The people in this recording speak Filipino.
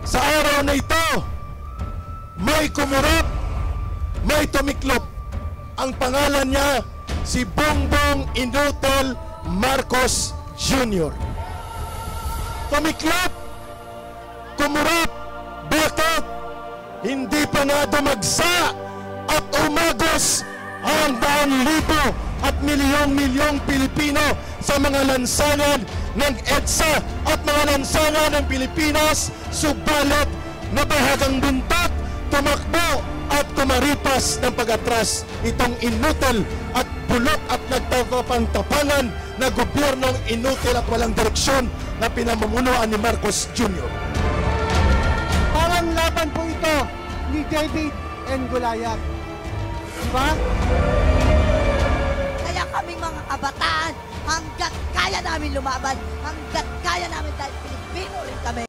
Sa araw na ito, may kumurap, may tumiklop. Ang pangalan niya, si Bongbong Inutil Marcos Jr. Tumiklop, kumurap, bakit? Hindi pa nga dumagsa at umagos ang daan-libo at milyong-milyong Pilipino sa mga lansangan ng EDSA at mga lansangan ng Pilipinas, subalit na bahagang buntot, tumakbo at kumaripas ng pag-atras itong inutil at bulok at nagtatapang-tapangan na gobyernong inutil at walang direksyon na pinamumunuan ni Marcos Jr. Parang laban po ito ni David and Goliath. Diba? Kaya kaming mga kabataan, hanggat kaya namin lumaban, hanggat kaya namin dahil Pilipino rin kami.